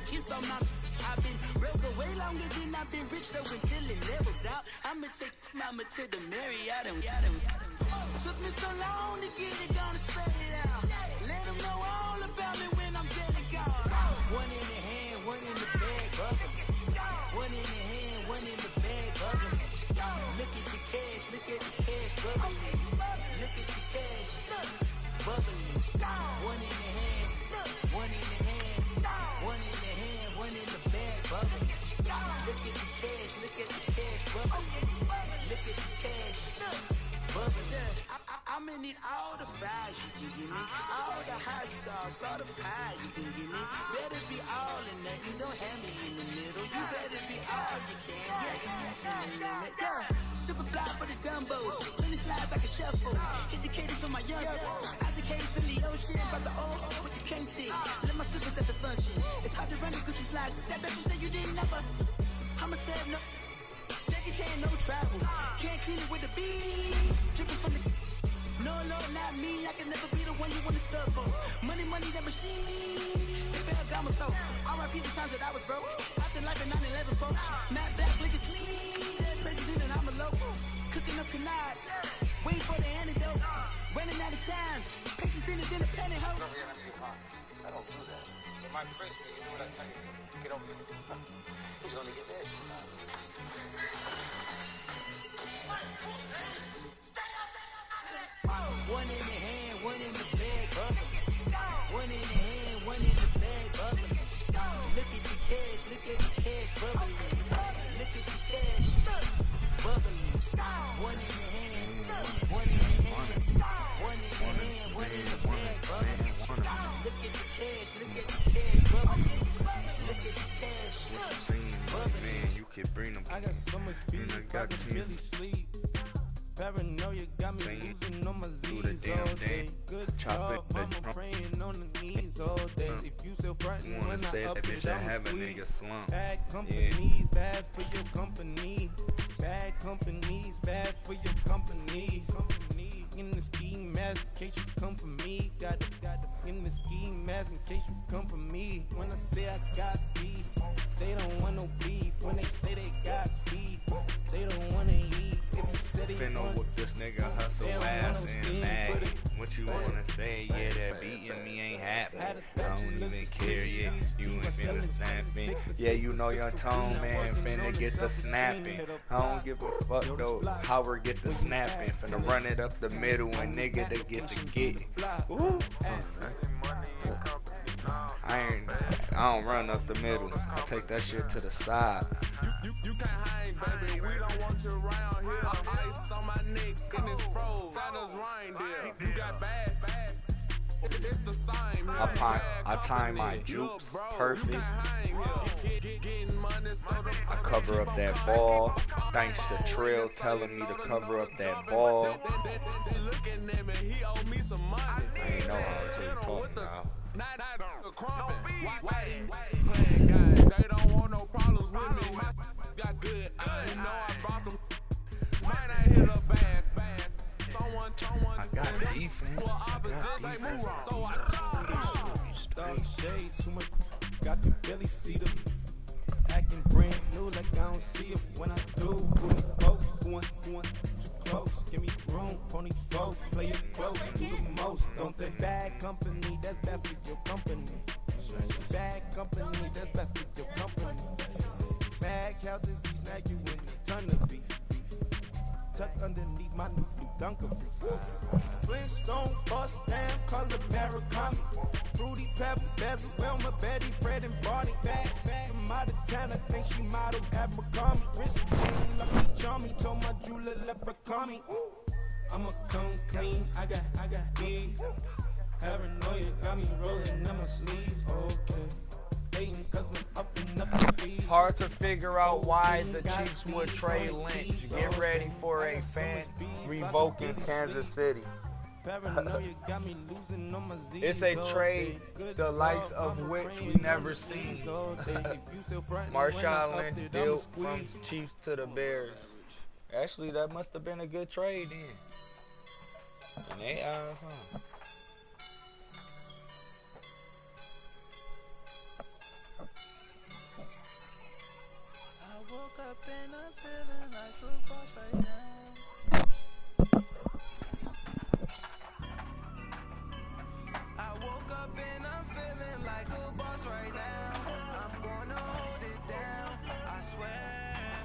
kiss on my. I've been broke way longer than I've been rich, so until it levels out, I'ma take mama to the Marriott and took me so long to get it, gonna spread it out. Let them know all about me when I'm dead and gone. One in the hand, one in the bag, one in the hand, one in the bag, look at the cash, bubbling. Look at the cash, bubbling. One in the hand, one in the hand, one in the hand, one in the bag, bubbling. Look at the cash, bubbling. Look at the cash, bubbling. I'ma need all the fries you can give me, all the hot sauce, all the pie you can give me. Better be all in that, you don't have me in the middle. You better be all you can, yeah. Super fly for the dumbos, plenty slides like a shuffle. Hit the cadence on my young Isaac Hayes, been the ocean, but the old with the cane stick. Let my slippers at the function. It's hard to run the Gucci slides. That you say you didn't never. I'ma step no. Jackie Chan, no travel. Can't clean it with the beat. Dripping from the. No, not me. I can never be the one you want to stuff for. Money, that machine. They fell down my stove. R.I.P. the times that I was broke. After life in 9/11, folks. Matt Black, liquor clean. There's places in and I'm a local. Cooking up canard. Waiting for the antidote. Running out of time. Patience than a penny hoe. I don't do that. It might press me. You know what I tell you? Get over here. He's gonna get nasty. One in the hand, one in the bag, bubbling. One in the hand, one in the bag, bubbling. Look at the cash, bubbling. Look at the cash, bubbling. One in the hand, one in the hand, one in the hand, one in the bag, bubbling. Look at the cash, bubbling. Look at the cash, bubbling. Man, you can bring them. I got so much beef, I can barely sleep. Paranoia got me losing on my Z's all day. Good job, mama praying on the knees all day. If you still frightened when I up it, I'ma squeeze. Bad companies, bad for your company. Bad companies, bad for your company. In the ski mask in case you come for me. Got in the ski mask in case you come for me. When I say I got beef, they don't want no beef. When they say they got beef, they don't want to eat. Finna whoop this nigga hustle ass and mad. What you wanna say? Yeah, that beating me ain't happening. I don't even care, yeah. You ain't finna snapping. Yeah, you know your tone, man. Finna get the snapping. I don't give a fuck though. Howard get the snapping. Finna run it up the middle and nigga to get the getting. Ooh. I don't run up the middle. I take that shit to the side. You can't hang, baby. We don't want you around here. Ice on my neck and it's froze. Santa's reindeer. You got bad. It's the same. I time my jukes perfect. I cover up that ball. Thanks to Trill telling me to cover up that ball. I ain't know how to talk now. They don't want no problems with me. Got good. I know I brought them. Might not hit up bad. Someone. I got defense. So I Dog shades too much. Got the belly seater. Acting brand new like I don't see it when I do. Going too close. Give me room, pony folks. Play it close. Do the most. Don't they? Bad company, that's bad for your company. Bad company, that's bad for your company. Bad cow disease, now you in a ton of beef. Tuck underneath my new Dunkerberry. Flintstone, bust down, color Murakami. Fruity pebble, bezel, Wilma, Betty, Fred and Barney. Bad from out of town, I think she modeled at McCarmy. Wrist chain, lucky charmy, told my jeweler leprechaun. I'ma come clean, I got heat. Paranoia got me rolling in my sleeves, okay. Hard to figure out why the Chiefs would trade Lynch. Get ready for a fan revoking Kansas City. It's a trade the likes of which we never seen. Marshawn Lynch deal from Chiefs to the Bears. Actually, that must have been a good trade then. And they boss right now. I'm gonna hold it down, I swear.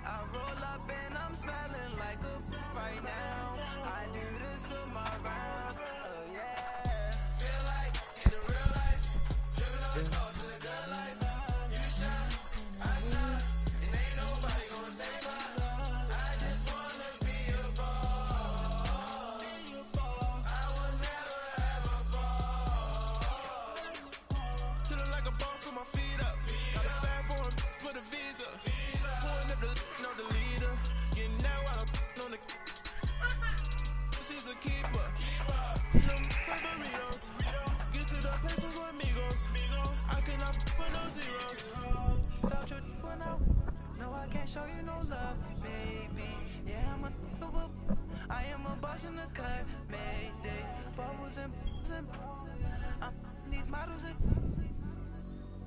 I roll up and I'm smelling like a right now. I do this for my rounds, oh yeah. Feel like in the real life, dripping on sauce in the good life. You shine, I shine, and ain't nobody gonna take my love. I just wanna be a boss. I will never ever fall. Chillin' like a boss with my feet up. Got a bag for him, put a visa. Pulling up the know the leader. Getting that while I'm on the. She's a keeper. Them burritos. Get to the pesos with amigos. I cannot put no zeros. Without you when no, I can't show you no love, baby. Yeah, I am a boss in the cut, mayday. Bubbles and these models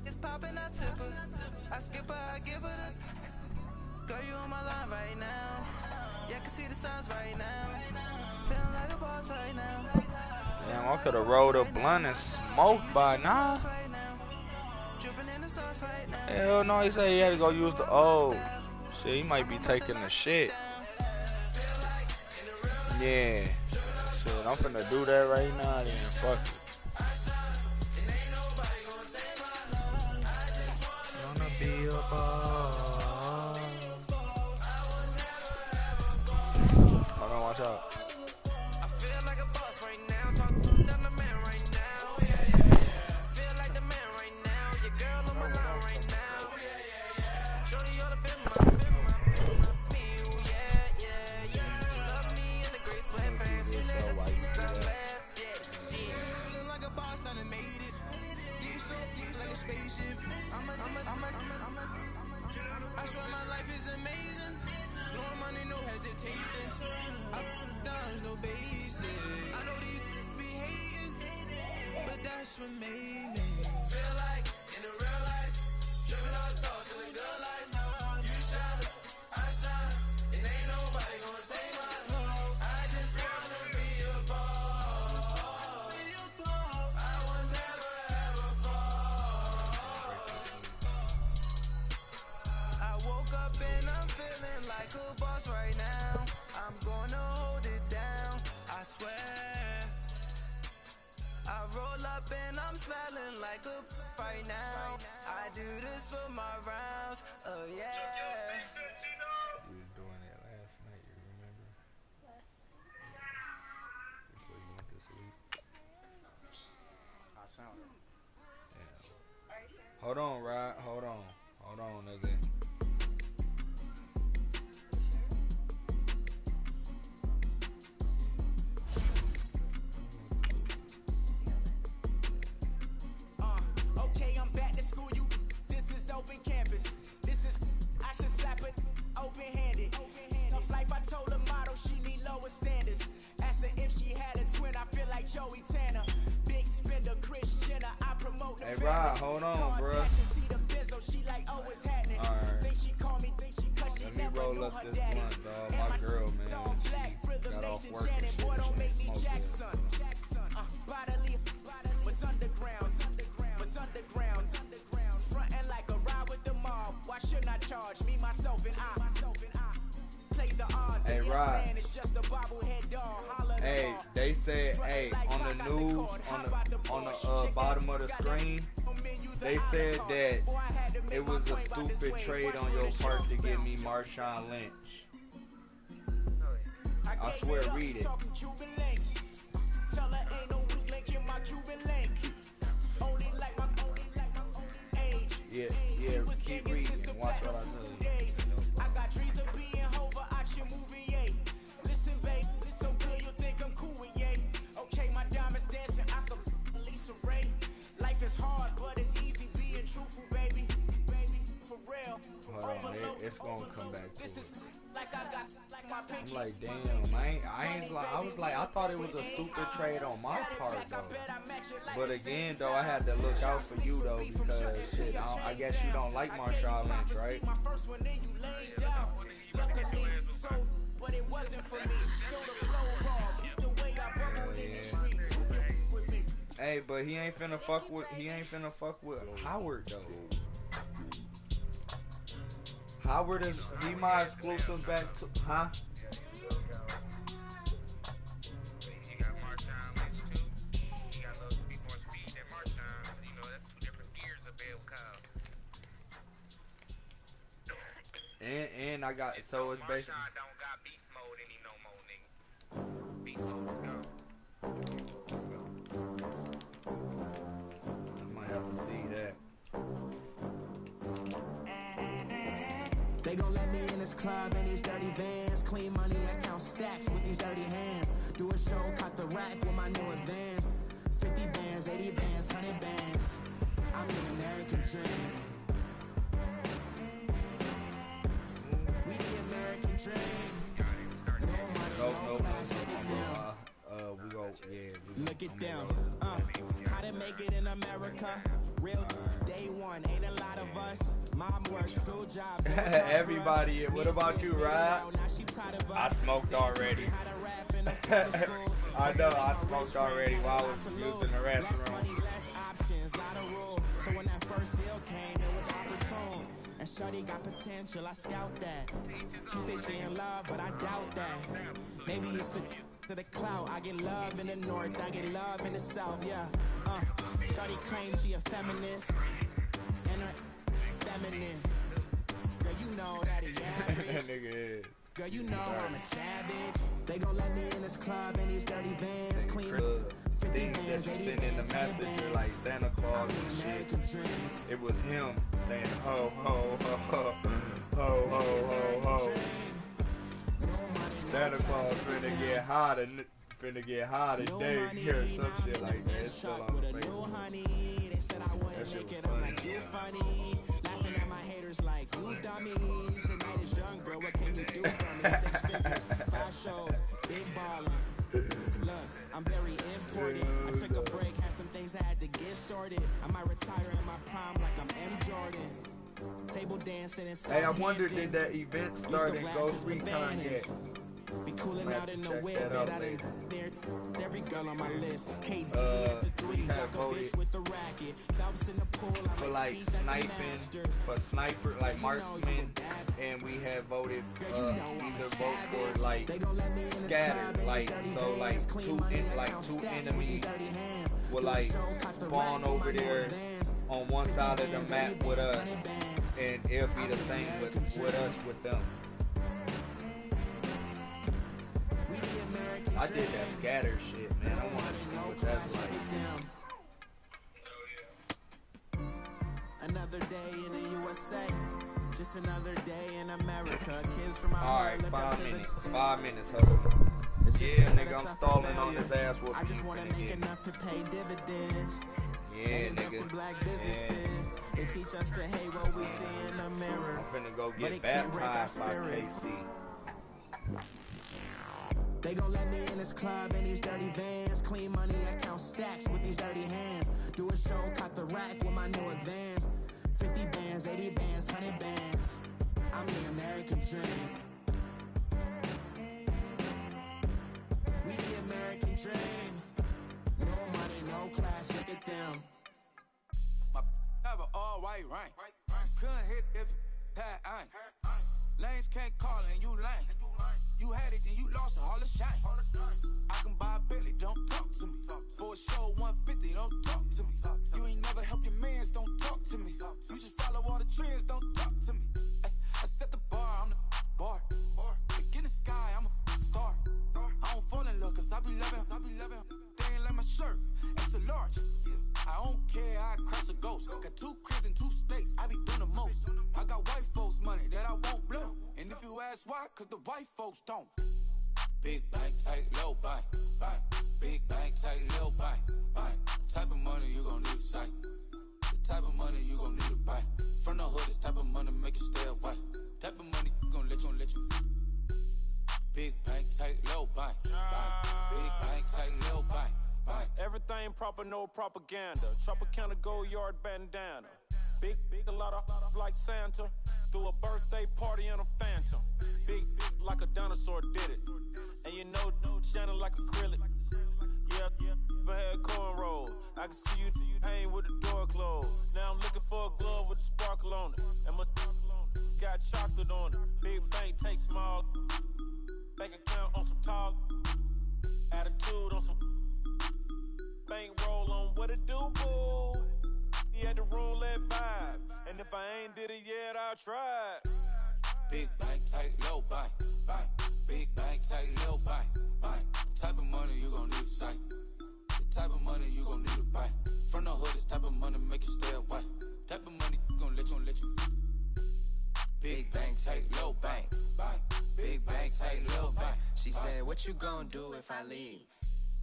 it's popping, I tip her. I skip her, I give her the. Girl, you on my line right now. Yeah, I can see the signs right now. Feeling like a boss right now. Damn, I could have rolled a blunt and smoked by now. Hell no, he said he had to go use the shit, he might be taking the shit. Yeah. Shit, I'm finna do that right now then. Fuck it. Gonna be a boss. Hold on, watch out. I feel like a boss right now. Talking down the man right now. Feel like the man right now. Your girl on my line right now. Shorty, you ought to be my meal. Yeah. She love me in the gray sweatpants. You never seen it, I'm glad. Yeah. Feeling like a boss, I done made it. Gear so like a spaceship. I swear my life is amazing. Blowing money, no hesitation. Up, down, no basic. I know these be hating, but that's what made me feel like in the real life, dripping on sauce in the good life. You shine, I shine, and ain't nobody gonna take my love. I just wanna be a boss. I will never ever fall. I woke up and I'm feeling like a boss right now. I'm gonna hold it down, I swear. I roll up and I'm smelling like a right now. I do this for my rounds, oh yeah. You was doing that last night, you remember? Before you went to sleep. I sound it. Yeah. Hold on, Rod. Hold on, nigga. Okay, I'm back to school. This is open campus. This is I should slap it open-handed. Of life, I told her model she need lower standards. Asked her if she had a twin. I feel like Joey Tanner. Big spender, Chris Jenner. I promote the Hey, Rod, hold on, bro. See the Benzo, she like, oh, it's happening. Alright. Think she call me, think she cause she Let me never roll knew up her this daddy. blunt, dog. My girl, man, she got off work and shit. Boy, don't She make me ain't smoked yet. Jackson. Bodily was underground. Frontin' like a ride with the mob. Why shouldn't I charge me, myself, and I? Play the odds. Hey, Rod. Man, it's just a bobblehead dog. Hey, they said, hey, on the news, on the bottom of the screen, they said that it was a stupid trade on your part to get me Marshawn Lynch. I swear, read it. Tell her ain't no weak link in my Cuban link. Only like my age. Yeah, keep reading. Watch what I tell you. I got dreams of being Hova out your movie, yay. Listen, babe, so good you think I'm cool with yay. Okay, my diamonds dancing, I could Lisa Ray. Life is hard, but it's easy being truthful, baby. For real. Hold on, it's gonna come back to This it. is like I got like my pinky. I'm like, damn, I thought it was a stupid trade on my part though. But again, though, I had to look out for you though because shit, I guess you don't like Marshawn Lynch, right? My first one, then you laid down. Luckily, so, but it wasn't for me. Still the flow raw. The way I bubble in the streets. With me. Hey, Hey, but he ain't finna fuck with Howard though. Howard is my exclusive back to And I got so it's basically. Don't got beast mode any no more, nigga. Beast mode is gone. I might have to see that. They gon' let me in this club in these dirty vans. Clean money, I count stacks with these dirty hands. Do a show, caught the rack with my new advance. 50 bands, 80 bands, 100 bands. I'm the American dream. We the American dream. No money, no class, look at them. Look at them. How to make it in America? Real day one, ain't a lot of us. Mom worked 2 jobs. Everybody, what about you, Rod? I smoked already. I know, I smoked already while I was using the restroom. So when that first deal came, it was opportune. And shorty got potential, I scout that. She say she in love, but I doubt that. Maybe it's to the clout. I get love in the north, I get love in the south, yeah. Shorty claims she a feminist. And her feminine. Girl, you know that he average. Nigga is. Girl, you know I'm a savage. They gon' let me in this club in these dirty vans. Clean 50 Things bands, that you 80 send in bands, the 100 messenger bands. like Santa Claus and shit. It was him saying ho ho ho ho ho ho ho ho. Santa Claus finna get hot today or some shit like that. It's still on the Facebook. They said I wouldn't make it. I'm like, you funny. Laughing at my haters like, you dummies. The night is young, girl. What can you do for me? 6 figures, 5 shows, big ballin'. Look, I'm very important. I took a break, had some things I had to get sorted. I might retire in my prime like I'm M. Jordan. Table dancing in Hey, I wonder, did that event start in Ghost Recon yet? Be cooling out in the whip, that bet out I done there every girl on my list. KD we the 3, have Djokovic with the racket. Phelps in the pool, For like sniping, for sniper, like marksman, and we have voted either vote for like scattered, like so like two enemies will like spawn over there on one side of the map with us, and it'll be the same with us with them. I did that scatter shit, man. I want to see what that's like. Another day in the USA, just another day in America. Kids from our Alright, look up 5 to minutes. 5 minutes, hustle. Yeah, nigga, I'm stalling on this ass whooping. I just want to make enough to pay dividends. Yeah, nigga. Black businesses. They teach us to hate what we see in the mirror. I'm finna go But get it can't break our baptized by spirit. KC. They gon' let me in this club in these dirty vans. Clean money, I count stacks with these dirty hands. Do a show, caught the rack with my new advance. 50 bands, 80 bands, 100 bands. I'm the American dream. We the American dream. No money, no class, look at them. My have an all white rank. Couldn't hit if it had ain't. Lanes can't call and you lame. You had it, then you lost it, all the shine. I can buy a Billy, don't talk to me. For a show 150, don't talk to me. You ain't never help your mans, don't talk to me. You just follow all the trends, don't talk to me. I set the bar, I'm the bar. Look in the sky, I'm a star. I don't fall in love, cause I be loving. They ain't like my shirt, extra large. I don't care, I crash a ghost. Got 2 cribs and 2 states, I be doing the most. I got white folks money that I won't blow. And if you ask why, cause the white folks don't. Big bank, tight, low bank, bank. Big bank, tight, low bank, bank. The type of money you gon' need to sight. The type of money you gon' need to buy. From the hood, this type of money make you stay away. Type of money gon' let you. Big bank, tight, low bank, bank. Big bank, tight, low bank, bank. Everything proper, no propaganda. Tropicana gold yard bandana. Big, a lot of like Santa. Threw a birthday party in a phantom. Big like a dinosaur did it. And you know, shining like acrylic. Yeah, but had cornrows. I can see you hang with the door closed. Now I'm looking for a glove with a sparkle on it. And my got chocolate on it. Big bank take small. Bank account on some talk. Attitude on some. Bank roll on what it do, boo. He had the roulette vibe. And if I ain't did it yet, I'll try it. Big bank, tight, low bank, bank. Big bank, tight, low bank, bank. Type of money you gon' need to sight. The type of money you gon' need to buy. From the hood, this type of money make you stay away. Type of money gon' let you. Big bank, tight, low bank, bank. Big bank, tight, low bank. She said, what you gon' do if I leave?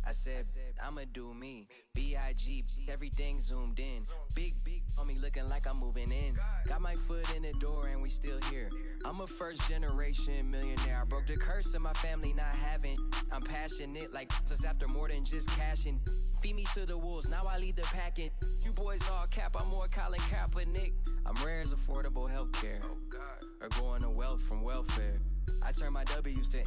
I said, I'ma do me. B.I.G. Everything zoomed in. Big on me looking like I'm moving in. Got my foot in the door and we still here. I'm a first generation millionaire. I broke the curse of my family not having. I'm passionate like us after more than just cashing. Feed me to the wolves, now I lead the packing. You boys all cap, I'm more Colin Kaepernick. I'm rare as affordable healthcare. Or going to wealth from welfare. I turn my W's to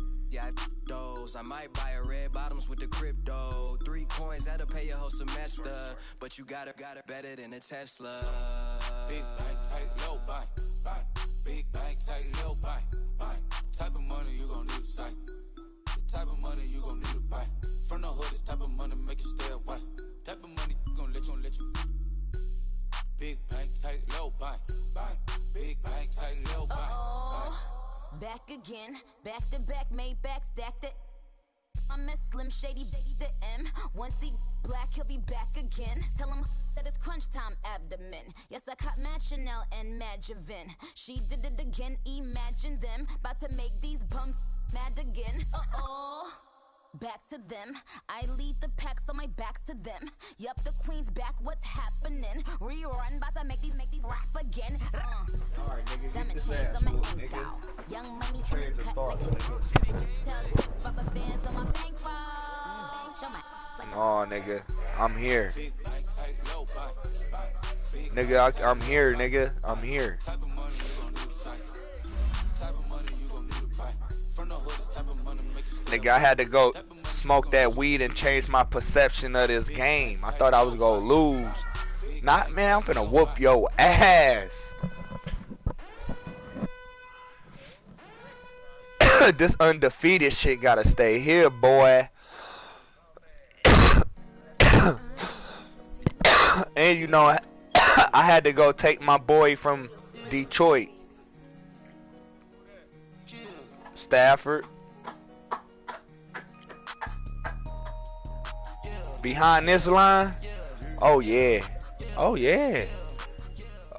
those. I might buy a red bottoms with the crypto. 3 coins that'll pay your whole semester. But you got it better than a Tesla. Big bank, tight, low bank, bank. Big bank, tight, low bank, bank. Type of money you gon' need to sight. The type of money you gon' need to buy. From the hood, this type of money make you stay away. Type of money gon' let you. Big bank, tight, low bank, bank. Big bank, tight, low bank, bank. Back again, back to back, made back, stacked it. I'm a Slim Shady, the M. Once he black, he'll be back again. Tell him that it's crunch time abdomen. Yes, I caught Mad Chanel and Mad Javin. She did it again, imagine them. About to make these bums mad again. Back to them. I lead the pack, so my back's to them. Yup, the queen's back, what's happening? Rerun, about to make these rap again. Alright, nigga, get this ass on my whooped, ankle. nigga. Young money Change the cut thoughts, like nigga. tell rubber bands on my bankroll. Show my Oh, nigga, I'm here. Nigga, I'm here, nigga. I'm here. Nigga, I had to go smoke that weed and change my perception of this game. I thought I was gonna lose. Not, man, I'm finna whoop your ass. This undefeated shit gotta stay here, boy. And you know, I had to go take my boy from Detroit, Stafford. Behind this line, oh yeah, oh yeah,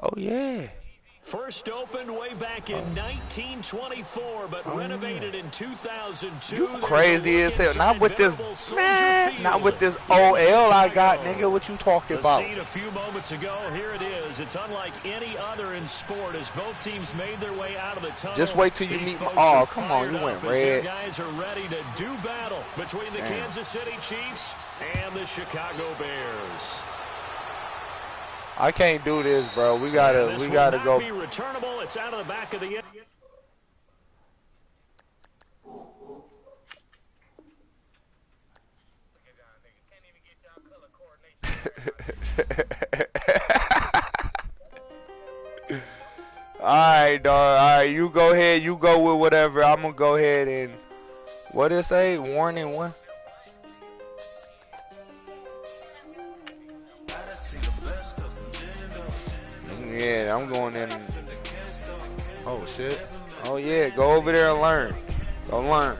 oh yeah. First opened way back in 1924, but renovated in 2002. You crazy as hell. Not with this, man. Not with this OL I got, nigga. What you talking about? The scene a few moments ago, here it is. It's unlike any other in sport as both teams made their way out of the tunnel. Just wait till you meet my. Oh, come on, you went red. Guys are ready to do battle between the Kansas City Chiefs and the Chicago Bears. I can't do this, bro. We gotta go. Be returnable. It's out of the back of the end. Alright, dog. Alright, you go ahead. You go with whatever. I'm gonna go ahead and what it say? Warning one. Yeah, I'm going in. Oh shit. Oh yeah, go over there and learn. Go learn.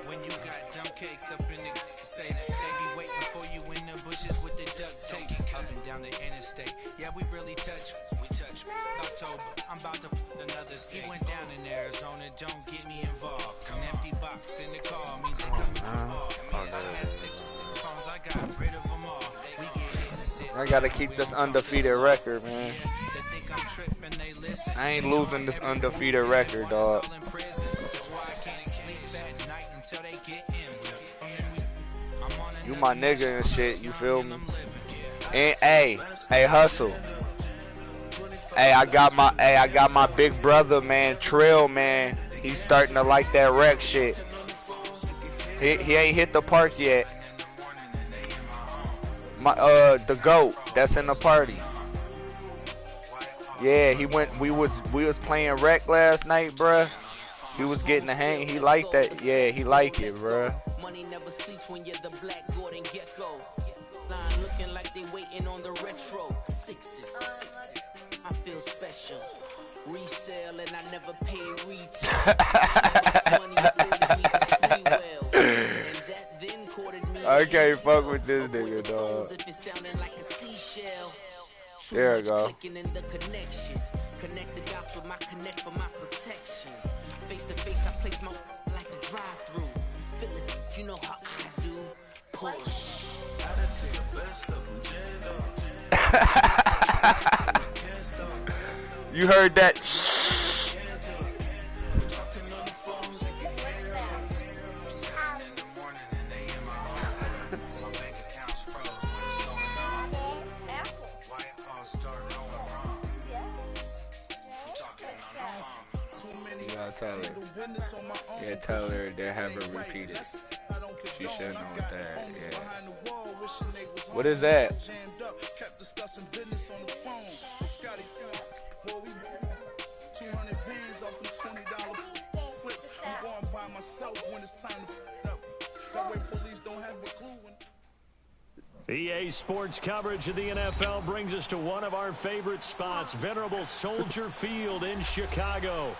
When you got dumb cake up in the say that they be waiting for you in the bushes with the duct tape up and down the interstate. Yeah, we really touch. We touch. October, I'm about to another state. He went down in Arizona, don't get me involved. An empty box in the car means they coming from all. I had 6 phones, I got rid of them all. We get hit in the city. I gotta keep this undefeated record, man. I ain't losing this undefeated record, dog. You my nigga and shit, you feel me? And hey, hustle. Hey, I got my big brother, man, Trill, man. He's starting to like that wreck shit. He ain't hit the park yet. the GOAT that's in the party. Yeah, he went. We was playing rec last night, bruh. He was getting the hang. He liked that. Yeah, he liked it, bruh. Money never sleeps when you're the black Gordon Gecko. Line looking like they waiting on the retro. Sixes. I feel special. Resale and I never pay retail. I can't fuck with this nigga, dog. There we go. Connect the dots with my connect for my protection. Face to face, I place my like a drive-through. Feel it, you know how I do. Push. You heard that? Tell her. Yeah, tell her they have her repeated. She should know that. Yeah. What is that? EA Sports coverage of the NFL brings us to one of our favorite spots, venerable Soldier Field in Chicago.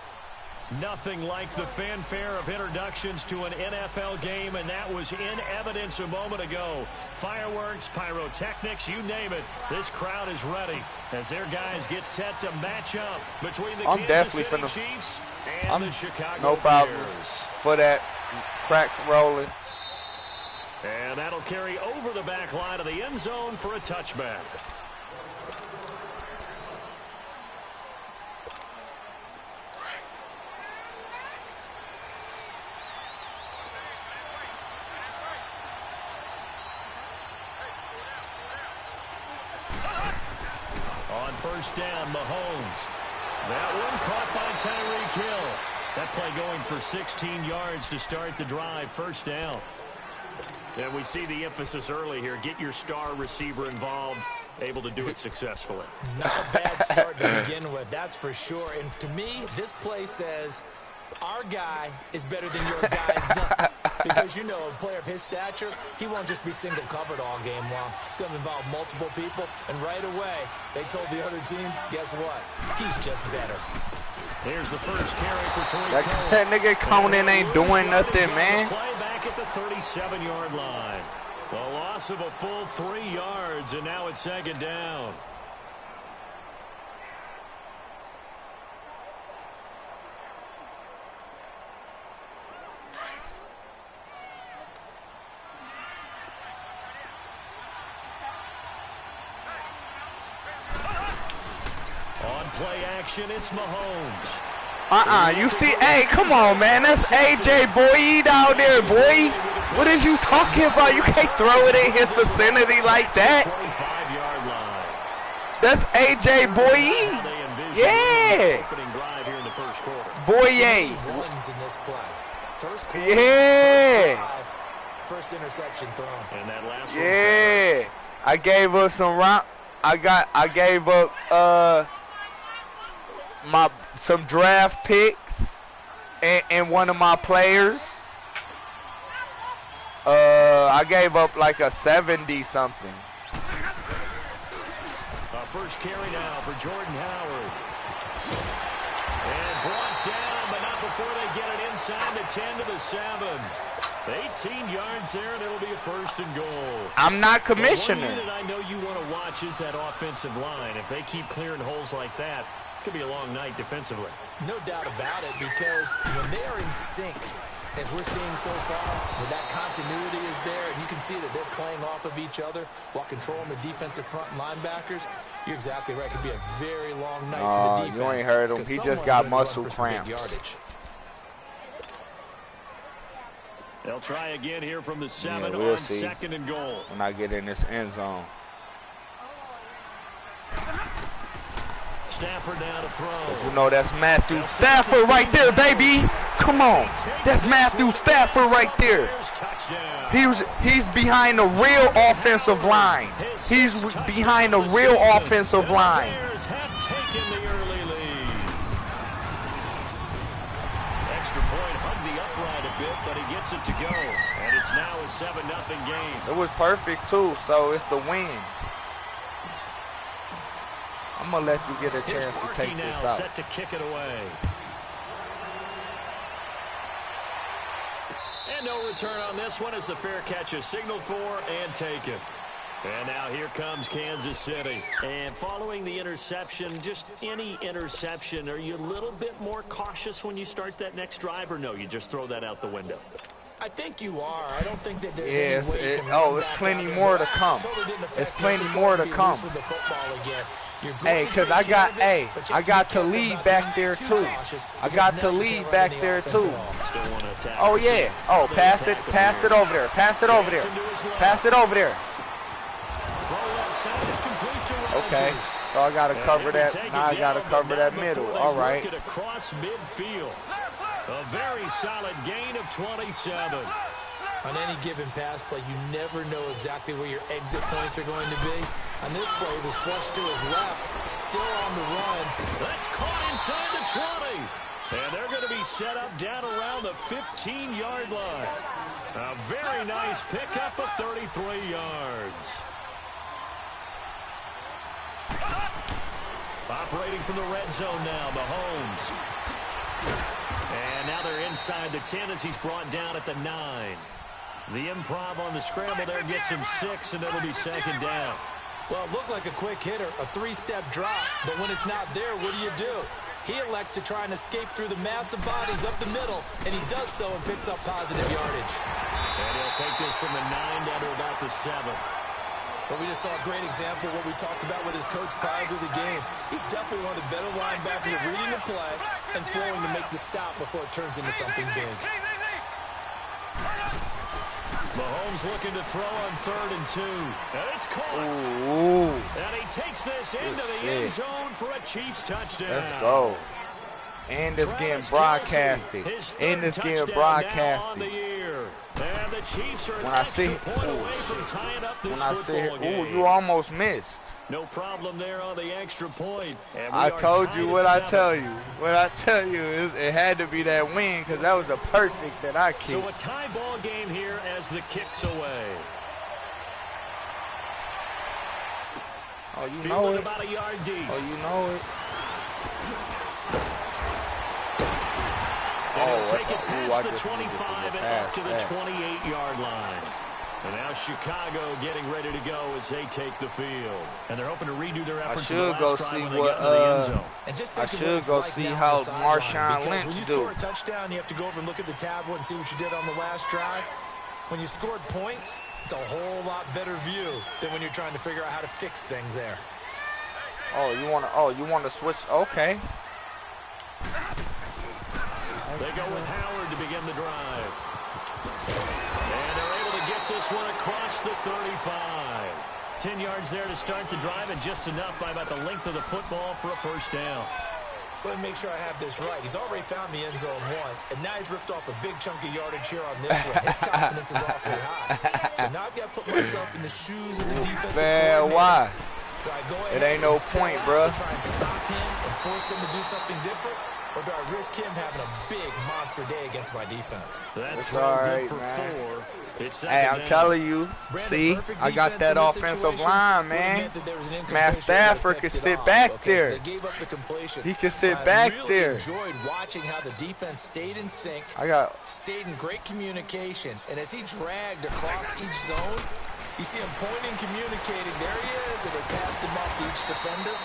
Nothing like the fanfare of introductions to an NFL game, and that was in evidence a moment ago. Fireworks, pyrotechnics, you name it. This crowd is ready as their guys get set to match up between the Kansas City Chiefs and the Chicago Bears. For that crack rolling. And that'll carry over the back line of the end zone for a touchback. On first down, Mahomes. That one caught by Tyreek Hill. That play going for 16 yards to start the drive. First down. And we see the emphasis early here. Get your star receiver involved. Able to do it successfully. Not a bad start to begin with, that's for sure. And to me, this play says our guy is better than your guy's. Because, you know, a player of his stature, he won't just be single covered all game long. It's going to involve multiple people. And right away, they told the other team, guess what? He's just better. Here's the first carry for Troy. That nigga Conan ain't doing nothing, man. Play back at the 37-yard line. The loss of a full 3 yards, and now it's second down. Play action, it's Mahomes. You see, hey, come on, man. That's AJ Boye down there, boy. What is you talking about? You can't throw it in his vicinity like that. 25-yard line. That's AJ Boye. Yeah. Opening drive here in the first quarter. Boye. Yeah. First interception thrown. And that last one. Yeah. I gave up some round. I gave up some draft picks and one of my players. I gave up like a 70-something. First carry now for Jordan Howard. And brought down, but not before they get it inside the 10 to the 7. 18 yards there, and it'll be a first and goal. I'm not commissioner. One unit I know you want to watch is that offensive line. If they keep clearing holes like that, it could be a long night defensively. No doubt about it, because when they are in sync, as we're seeing so far, where that continuity is there, and you can see that they're playing off of each other while controlling the defensive front linebackers, you're exactly right. It could be a very long night for the defense. You ain't heard him. He just got muscle cramps. They'll try again here from the 7 on second and goal. When I get in this end zone. Stafford down to throw. You know that's Matthew Stafford right there, baby. Come on. That's Matthew Stafford right there. He's behind the real offensive line. He's behind the real offensive line. Bears have taken the early lead. Extra point hugged the upright a bit, but he gets it to go. And it's now a 7-0 game. It was perfect, too, so it's the win. I'm going to let you get a chance to take this out. Set to kick it away. And no return on this one as the fair catch is signaled for and taken. And now here comes Kansas City. And following the interception, just any interception, are you a little bit more cautious when you start that next drive, or no, you just throw that out the window? I think you are. I don't think that there's any way you can it's plenty more to come. It's plenty more to come. Hey, because I got to lead back there, too. I got to lead back there, too. Oh, yeah. Oh, pass it over there. Pass it over there. Pass it over there. Okay, so I got to cover that. Now I got to cover that middle. All right. Across midfield. A very solid gain of 27. On any given pass play, you never know exactly where your exit points are going to be. On this play, it was flushed to his left, still on the run. That's caught inside the 20. And they're going to be set up down around the 15-yard line. A very nice pickup of 33 yards. Operating from the red zone now, Mahomes. And now they're inside the 10 as he's brought down at the 9. The improv on the scramble there gets him 6, and it'll be second down. Well, it looked like a quick hitter, a 3-step drop, but when it's not there, what do? He elects to try and escape through the massive bodies up the middle, and he does so and picks up positive yardage. And he'll take this from the 9 down to about the 7. But we just saw a great example of what we talked about with his coach prior to the game. He's definitely one of the better linebackers at reading the play and throwing to make the stop before it turns into something big. Mahomes looking to throw on 3rd and 2. And it's caught. Ooh. And he takes this into the end zone for a Chiefs touchdown. Let's go. And it's getting broadcasted. And it's getting broadcasted. And the Chiefs are when I see it, ooh, you almost missed. No problem there on the extra point. I told you what I tell you. What I tell you is it had to be that win because that was a perfect that I kicked. So a tie ball game here as the kick's away. Oh, you know it. About a yard deep. Oh, you know it. And he'll take it past the 25 and up to the 28-yard line. And now Chicago getting ready to go as they take the field. And they're hoping to redo their efforts in the last drive when they got into the end zone. And just I should go see how Marshawn Lynch when you score a touchdown, you have to go over and look at the tablet and see what you did on the last drive. When you scored points, it's a whole lot better view than when you're trying to figure out how to fix things there. Oh, you want to switch? Okay. They go with Howard to begin the drive. And they're able to get this one across the 35. 10 yards there to start the drive, and just enough by about the length of the football for a first down. So let me make sure I have this right. He's already found the end zone once, and now he's ripped off a big chunk of yardage here on this one. His confidence is awfully high. So now I've got to put myself in the shoes of the defensive coordinator. Why? Do I go it ain't no point, bro. Try and stop him and force him to do something different? Or do I risk him having a big monster day against my defense? That's all right, man. Hey, I'm telling you. See, I got that offensive line, man. Matt Stafford could sit back there. He could sit back there. I enjoyed watching how the defense stayed in sync, stayed in great communication, and as he dragged across each zone, you see him pointing, communicating. There he is, and they passed him off to each defender.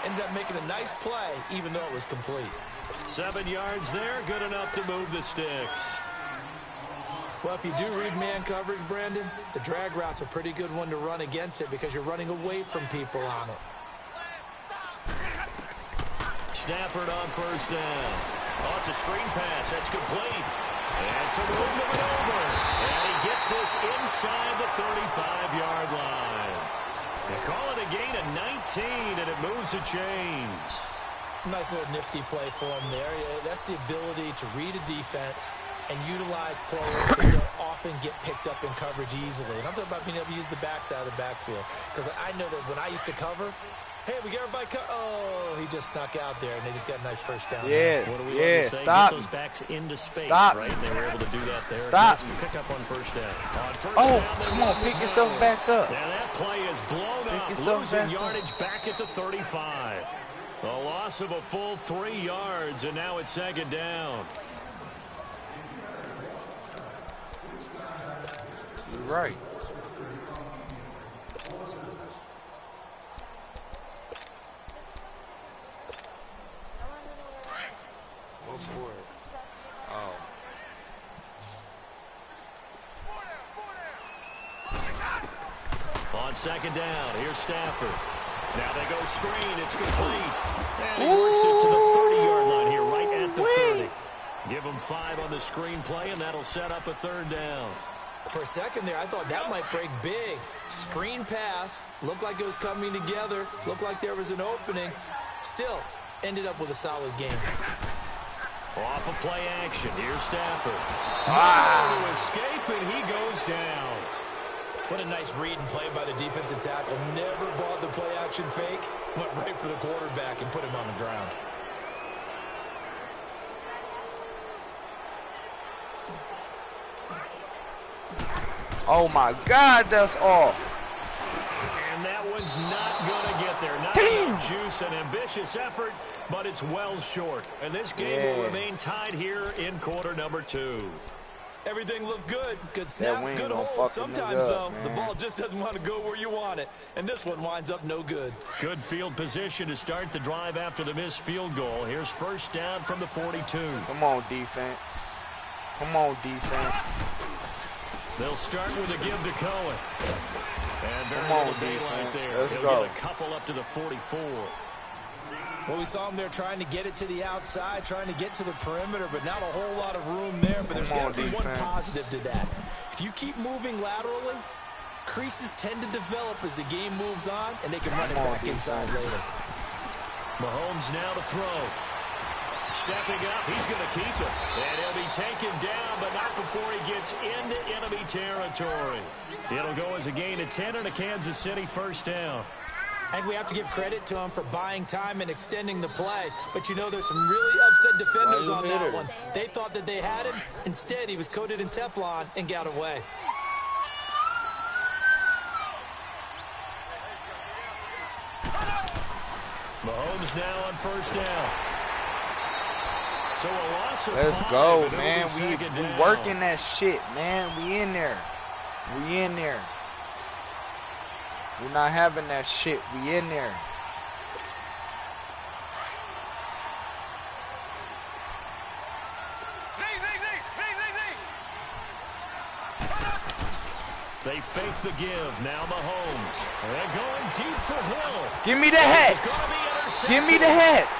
Ended up making a nice play, even though it was complete. 7 yards there, good enough to move the sticks. Well, if you do read man coverage, Brandon, the drag route's a pretty good one to run against it because you're running away from people on it. Stafford on first down. Oh, it's a screen pass. That's complete. And some room to maneuver. And he gets this inside the 35-yard line. They call it a gain of 19, and it moves the chains. Nice little nifty play for him there. Yeah, that's the ability to read a defense and utilize players that don't often get picked up in coverage easily. And I'm talking about being able to use the backside of the backfield. Because I know that when I used to cover, hey, we got everybody oh, he just snuck out there, and they just got a nice first down. Yeah, what do we stop. Get those backs into space, Stop. right? They were able to do that there. Stop. Nice pick up on first down. Come on, pick yourself back up. Now that play is blown up, losing yardage back at the 35. A loss of a full 3 yards, and now it's second down. You're right. What for it? Oh. On second down, here's Stafford. Now they go screen. It's complete. And he works it to the 30-yard line here, right at the 30. Give him 5 on the screen play, and that'll set up a third down. For a second there, I thought that might break big. Screen pass. Looked like it was coming together. Looked like there was an opening. Still, ended up with a solid game. Off of play action. Here's Stafford. To escape, and he goes down. What a nice read and play by the defensive tackle. Never bought the play action fake. Went right for the quarterback and put him on the ground. Oh my God, that's off. And that one's not going to get there. Not enough juice, an ambitious effort, but it's well short. And this game will remain tied here in quarter number 2. Everything looked good. Good snap, good hold. Sometimes, though, the ball just doesn't want to go where you want it. And this one winds up no good. Good field position to start the drive after the missed field goal. Here's first down from the 42. Come on, defense. Come on, defense. They'll start with a give to Cohen. And very Come on, little daylight there. Let's He'll go. get a couple up to the 44. Well, we saw him there trying to get it to the outside, trying to get to the perimeter, but not a whole lot of room there. But there's got to be one positive to that. If you keep moving laterally, creases tend to develop as the game moves on, and they can run it back inside later. Mahomes now to throw. Stepping up, he's going to keep it. And he'll be taken down, but not before he gets into enemy territory. It'll go as a gain of 10 and a Kansas City first down. I think we have to give credit to him for buying time and extending the play. But, you know, there's some really upset defenders on that one. They thought that they had him. Instead, he was coated in Teflon and got away. Mahomes now on first down. So a loss of 5. Let's go, man. We working that shit, man. We in there. We in there. We're not having that shit. We in there. They fake the give. Now Mahomes. They're going deep for Hill. Give me the hats. Give me the hats.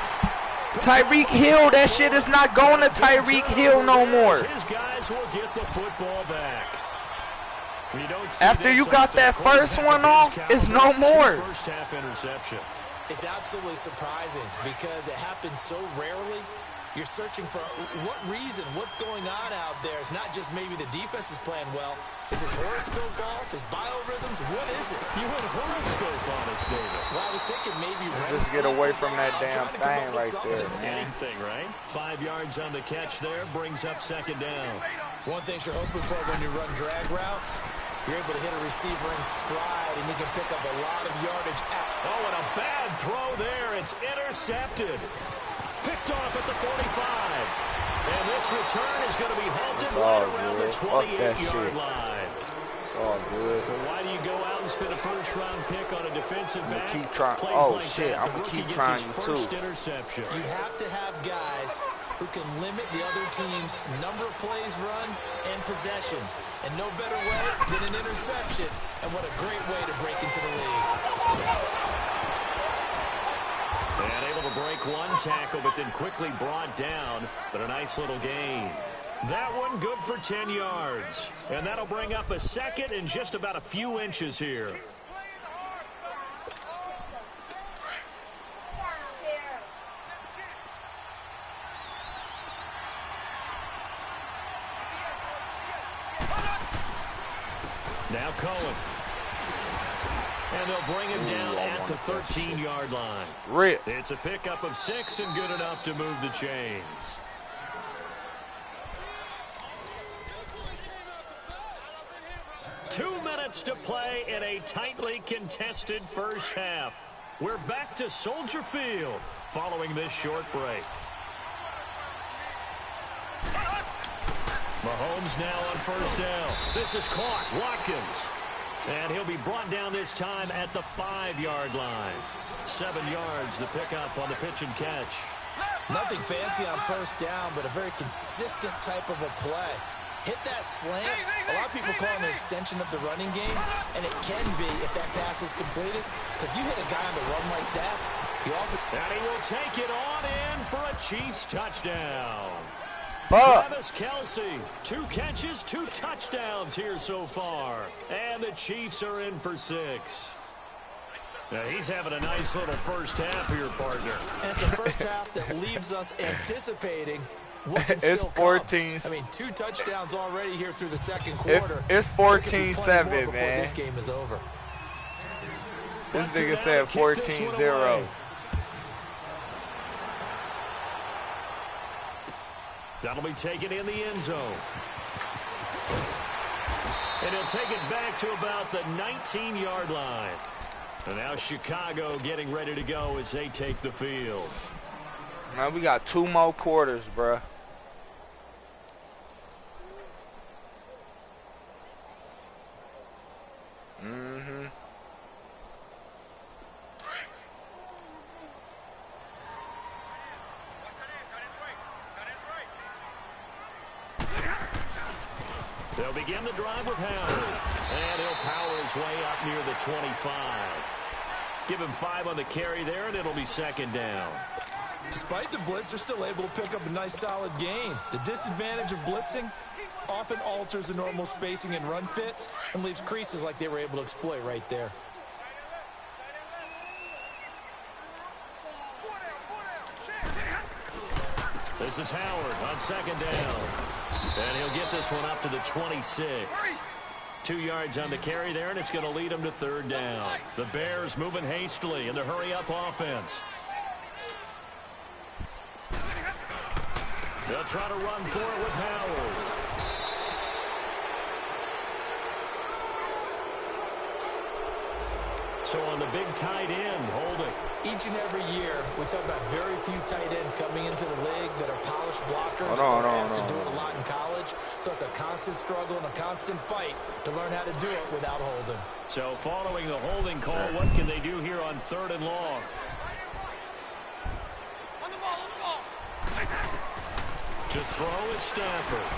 Tyreek Hill, that shit is not going to Tyreek Hill no more. His guys will get the football back. After you got that first one off, it's no more. First half interception. It's absolutely surprising because it happens so rarely. You're searching for what reason, what's going on out there. It's not just maybe the defense is playing well. Is his horoscope off? His biorhythms? What is it? You had a horoscope on us, David. Well, I was thinking maybe just get away from that damn thing right there, man. Anything, right? 5 yards on the catch there brings up second down. One thing you're hoping for when you run drag routes, you're able to hit a receiver in stride, and you can pick up a lot of yardage. Oh, and a bad throw there. It's intercepted. Picked off at the 45. And this return is going to be halted right around the 28-yard line. It's all good. Well, why do you go out and spend a first-round pick on a defensive back? Keep trying. Oh, shit. I'm going to keep trying you, too. Interception. You have to have guys who can limit the other team's number of plays run and possessions. And no better way than an interception. And what a great way to break into the league. And able to break one tackle, but then quickly brought down. But a nice little gain. That one good for 10 yards. And that'll bring up a second and just about a few inches here. Now Cohen. And they'll bring him down at the 13-yard line. Rip. It's a pickup of 6 and good enough to move the chains. Two minutes to play in a tightly contested first half. We're back to Soldier Field following this short break. Mahomes now on first down. This is caught. Watkins. And he'll be brought down this time at the 5-yard line. 7 yards, the pickup on the pitch and catch. Nothing fancy on first down, but a very consistent type of a play. Hit that slant. A lot of people call it an extension of the running game, and it can be if that pass is completed, because you hit a guy on the run like that. And he will take it on in for a Chiefs touchdown. Travis Kelce, 2 catches, 2 touchdowns here so far. And the Chiefs are in for 6. Now he's having a nice little first half here, partner. And it's a first half that leaves us anticipating what can it's still 14. come. I mean, 2 touchdowns already here through the second quarter. It's 14-7, man. This game is over. This nigga said 14-0. That'll be taken in the end zone. And he'll take it back to about the 19-yard line. And now Chicago getting ready to go as they take the field. Man, we got 2 more quarters, bruh. They'll begin the drive with Howard. And he'll power his way up near the 25. Give him 5 on the carry there, and it'll be second down. Despite the blitz, they're still able to pick up a nice, solid gain. The disadvantage of blitzing often alters the normal spacing and run fits and leaves creases like they were able to exploit right there. This is Howard on second down. And he'll get this one up to the 26. 2 yards on the carry there, and it's going to lead him to third down. The Bears moving hastily in the hurry-up offense. They'll try to run for it with Howard. So on the big tight end, holding. Each and every year, we talk about very few tight ends coming into the league that are polished blockers or asked to do it a lot in college. So it's a constant struggle and a constant fight to learn how to do it without holding. So following the holding call, what can they do here on 3rd and long? To throw is Stafford.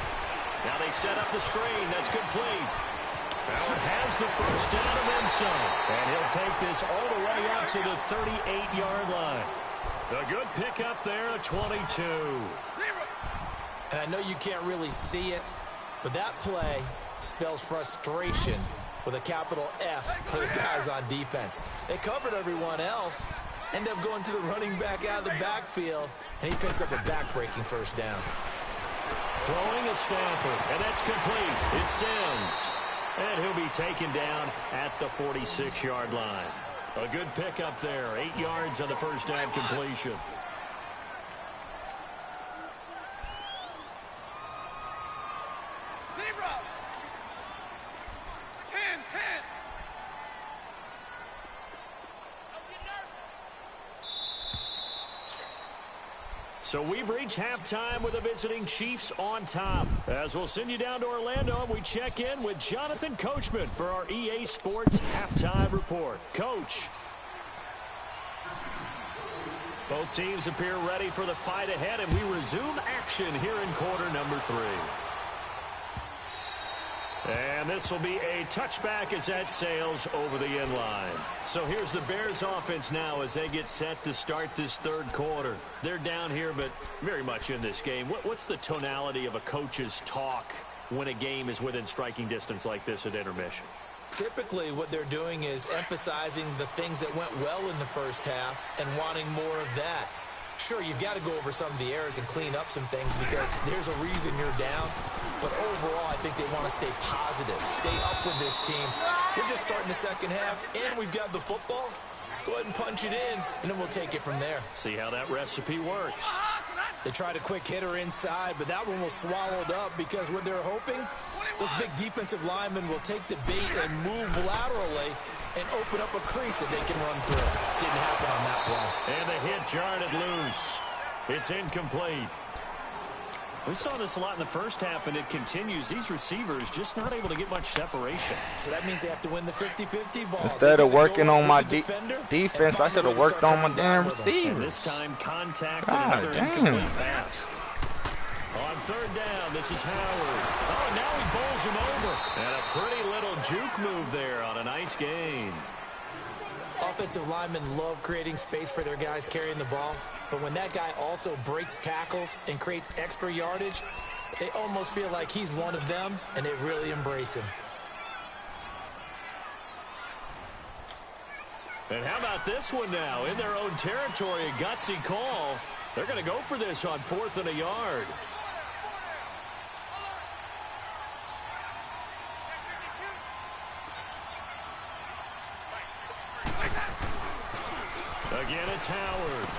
Now they set up the screen. That's complete. Howard has the first down and then some. And he'll take this all the way up to the 38-yard line. A good pickup there at 22. And I know you can't really see it, but that play spells frustration with a capital F for the guys on defense. They covered everyone else, end up going to the running back out of the backfield, and he picks up a back-breaking first down. Throwing is Stafford, and that's complete. It's Sims. And he'll be taken down at the 46-yard line. A good pickup there. 8 yards on the first down completion. So we've reached halftime with the visiting Chiefs on top. As we'll send you down to Orlando, and we check in with Jonathan Coachman for our EA Sports Halftime Report. Coach. Both teams appear ready for the fight ahead, and we resume action here in quarter number 3. And this will be a touchback as that sails over the end line. So here's the Bears offense now as they get set to start this third quarter. They're down here, but very much in this game. What's the tonality of a coach's talk when a game is within striking distance like this at intermission? Typically, what they're doing is emphasizing the things that went well in the first half and wanting more of that. Sure, you've got to go over some of the errors and clean up some things because there's a reason you're down. But overall, I think they want to stay positive, stay up with this team. We're just starting the second half, and we've got the football. Let's go ahead and punch it in, and then we'll take it from there. See how that recipe works. They tried a quick hitter inside, but that one was swallowed up because what they're hoping, those big defensive linemen will take the bait and move laterally and open up a crease that they can run through. Didn't happen on that play. And the hit jarred it loose. It's incomplete. We saw this a lot in the first half, and it continues. These receivers just not able to get much separation. So that means they have to win the 50-50 ball. Instead of working on my defense, I should have worked on my damn receivers. And this time, contact and another incomplete pass. On third down, this is Howard. Oh, and now he bowls him over. And a pretty little juke move there on a nice gain. Offensive linemen love creating space for their guys carrying the ball. But when that guy also breaks tackles and creates extra yardage, they almost feel like he's one of them, and they really embrace him. And how about this one now? In their own territory, a gutsy call. They're going to go for this on 4th and a yard. Again, it's Howard.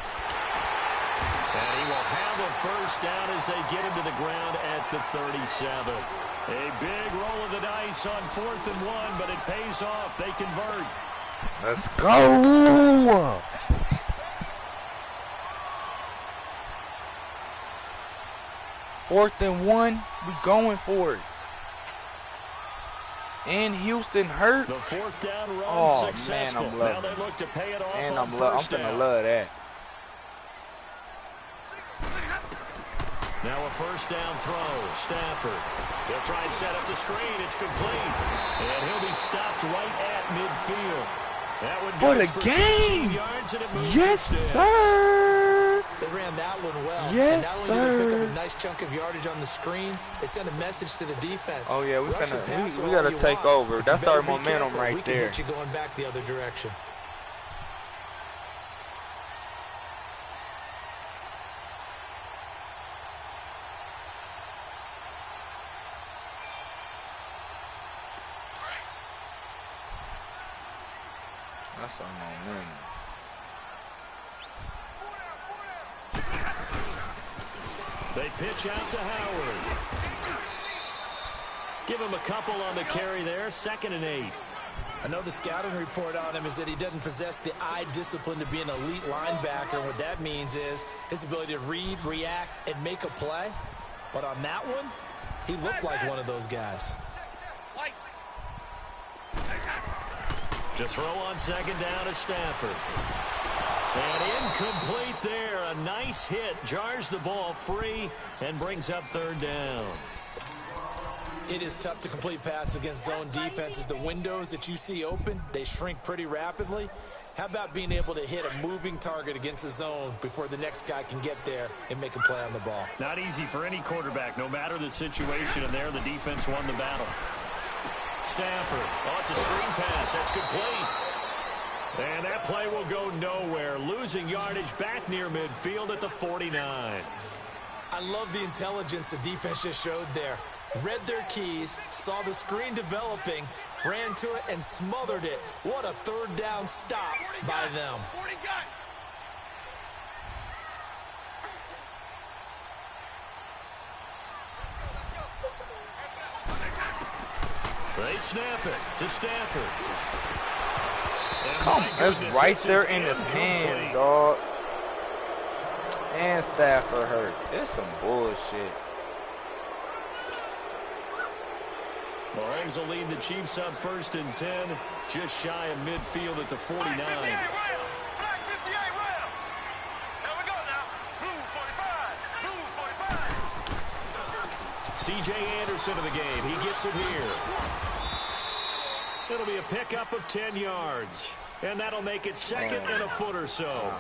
And he will have a first down as they get him to the ground at the 37. A big roll of the dice on 4th and 1, but it pays off. They convert. Let's go! Fourth and 1, we going for it. And Houston hurt. The 4th down run successful. Man, I'm loving now they look to pay it off and on I'm down. gonna love that. Now a first down throw. Stafford. They'll try and set up the screen. It's complete. And he'll be stopped right at midfield. That one goes for 15 yards and it moves yes, sir. They ran that one well. Yes, and not only did they pick up a nice chunk of yardage on the screen, they sent a message to the defense. Oh yeah, we gotta take over. That's our momentum right there. We can get you going back the other direction. That's our momentum. They pitch out to Howard. Give him a couple on the carry there. 2nd and 8. Another scouting report on him is that he doesn't possess the eye discipline to be an elite linebacker. And what that means is his ability to read, react, and make a play. But on that one, he looked like one of those guys. To throw on 2nd down is Stafford. And incomplete there. A nice hit. Jars the ball free and brings up 3rd down. It is tough to complete passes against zone defenses. The windows that you see open, they shrink pretty rapidly. How about being able to hit a moving target against a zone before the next guy can get there and make a play on the ball? Not easy for any quarterback, no matter the situation. And there, the defense won the battle. Stafford. Oh, it's a screen pass. That's complete. And that play will go nowhere. Losing yardage back near midfield at the 49. I love the intelligence the defense just showed there. Read their keys, saw the screen developing, ran to it, and smothered it. What a 3rd down stop by them. They snap it to Stafford. Come, it's right there in his hands, dog. And Stafford hurt. It's some bullshit. Mahomes will lead the Chiefs up 1st and 10, just shy of midfield at the 49. C.J. Anderson of the game. He gets it here. It'll be a pickup of 10 yards. And that'll make it 2nd and a foot or so.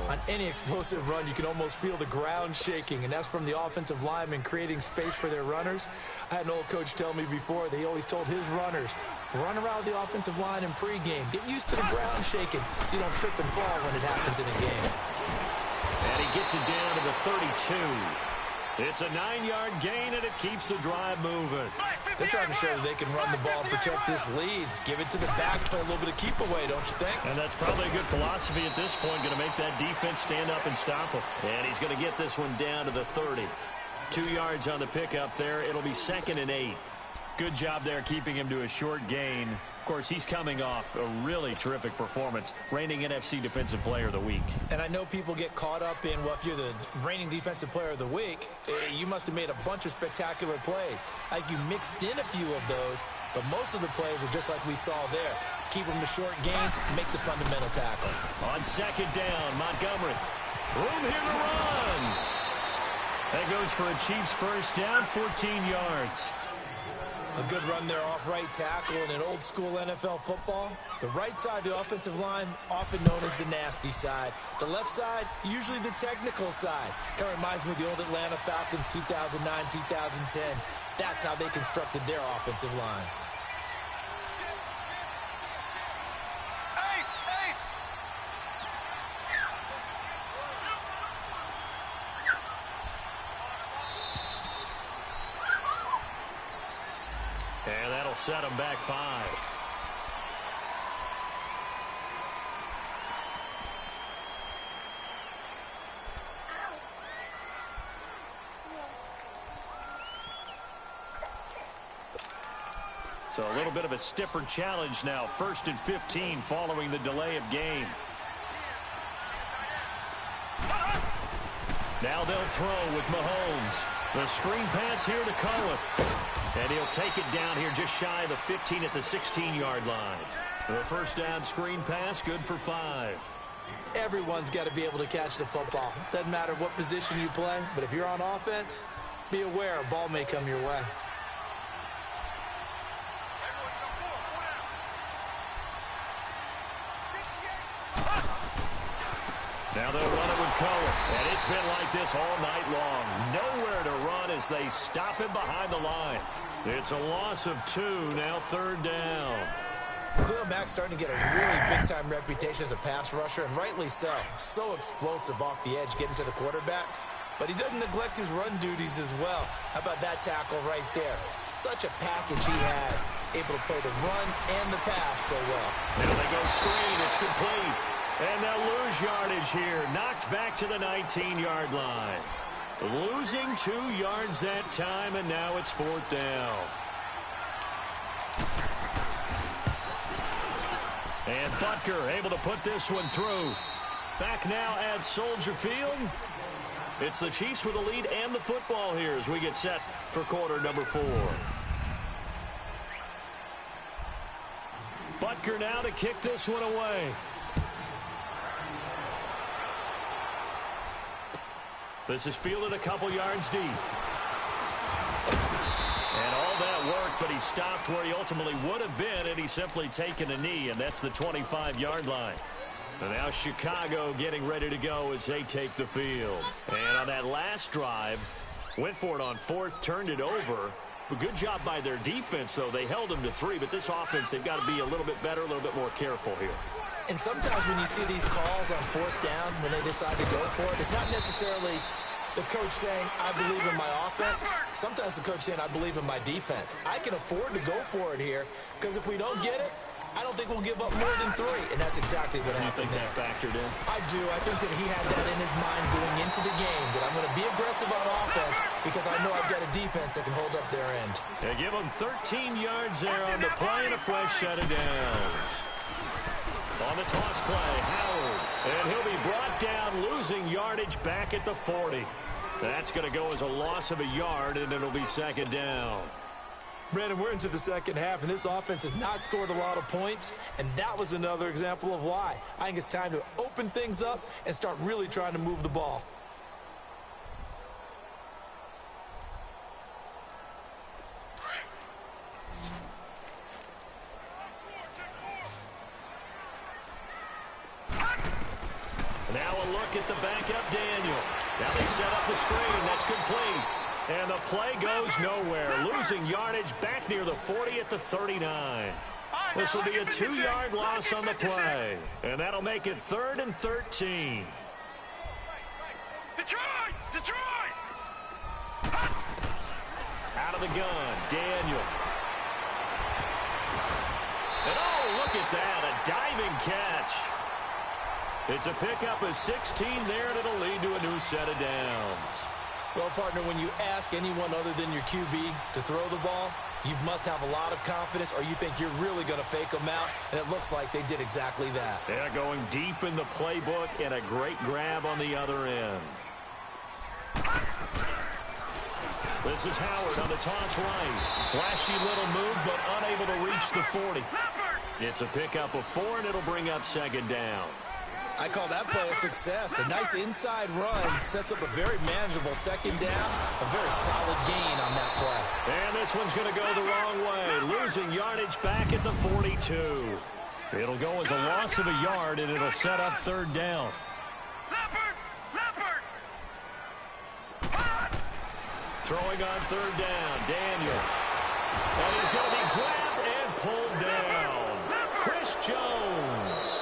On any explosive run, you can almost feel the ground shaking, and that's from the offensive linemen creating space for their runners. I had an old coach tell me before, he always told his runners, run around the offensive line in pregame. Get used to the ground shaking so you don't trip and fall when it happens in a game. And he gets it down to the 32. It's a 9-yard gain, and it keeps the drive moving. They're trying to show that they can run the ball and protect this lead. Give it to the backs, play a little bit of keep away, don't you think? And that's probably a good philosophy at this point, going to make that defense stand up and stop him. And he's going to get this one down to the 30. 2 yards on the pickup there. It'll be 2nd and 8. Good job there keeping him to a short gain. Of course, he's coming off a really terrific performance, reigning NFC Defensive Player of the Week. And I know people get caught up in, well, if you're the reigning Defensive Player of the Week, you must have made a bunch of spectacular plays. Like you mixed in a few of those, but most of the plays are just like we saw there. Keep them to short gains, make the fundamental tackle. On 2nd down, Montgomery. Room here to run. That goes for a Chiefs first down, 14 yards. A good run there off right tackle in an old-school NFL football. The right side of the offensive line, often known as the nasty side. The left side, usually the technical side. Kind of reminds me of the old Atlanta Falcons 2009, 2010. That's how they constructed their offensive line. And that'll set him back 5. So a little bit of a stiffer challenge now. 1st and 15 following the delay of game. Now they'll throw with Mahomes. The screen pass here to Cohen. And he'll take it down here just shy of the 15 at the 16-yard line. The first down screen pass, good for 5. Everyone's got to be able to catch the football. Doesn't matter what position you play, but if you're on offense, be aware a ball may come your way. Now they'll run it with Cohen. And it's been like this all night long. Nowhere to run as they stop him behind the line. It's a loss of 2, now 3rd down. Khalil Mack's starting to get a really big-time reputation as a pass rusher, and rightly so. So explosive off the edge, getting to the quarterback. But he doesn't neglect his run duties as well. How about that tackle right there? Such a package he has, able to play the run and the pass so well. Now they go screen, it's complete. And they'll lose yardage here. Knocked back to the 19-yard line. Losing 2 yards that time, and now it's 4th down. And Butker able to put this one through. Back now at Soldier Field. It's the Chiefs with the lead and the football here as we get set for quarter number 4. Butker now to kick this one away. This is fielded a couple yards deep. And all that work, but he stopped where he ultimately would have been, and he's simply taken a knee, and that's the 25-yard line. And now Chicago getting ready to go as they take the field. And on that last drive, went for it on 4th, turned it over. A good job by their defense, though. They held them to 3, but this offense, they've got to be a little bit better, a little bit more careful here. And sometimes when you see these calls on 4th down, when they decide to go for it, it's not necessarily the coach saying, I believe in my offense. Sometimes the coach saying, I believe in my defense. I can afford to go for it here, because if we don't get it, I don't think we'll give up more than 3. And that's exactly what happened. You think that factored in? I do. I think that he had that in his mind going into the game, that I'm going to be aggressive on offense because I know I've got a defense that can hold up their end. They give him 13 yards there on the play and a fresh set of downs. On the toss play, Howard. And he'll be brought down, losing yardage back at the 40. That's going to go as a loss of a yard, and it'll be 2nd down. Brandon, we're into the second half, and this offense has not scored a lot of points, and that was another example of why. I think it's time to open things up and start really trying to move the ball. Now a look at the backup, Daniel. Now they set up the screen. That's complete. And the play goes nowhere. Losing yardage back near the 40 at the 39. This will be a 2-yard loss on the play. And that'll make it 3rd and 13. Detroit! Out of the gun, Daniel. And oh, look at that, a diving catch. It's a pickup of 16 there, and it'll lead to a new set of downs. Well, partner, when you ask anyone other than your QB to throw the ball, you must have a lot of confidence, or you think you're really going to fake them out, and it looks like they did exactly that. They're going deep in the playbook, and a great grab on the other end. This is Howard on the toss right. Flashy little move, but unable to reach the 40. It's a pickup of 4, and it'll bring up second down. I call that play a success. A nice inside run sets up a very manageable second down. A very solid gain on that play. And this one's going to go the wrong way. Losing yardage back at the 42. It'll go as a loss of a yard, and it'll set up third down. Throwing on third down, Daniel. And he's going to be grabbed and pulled down. Chris Jones.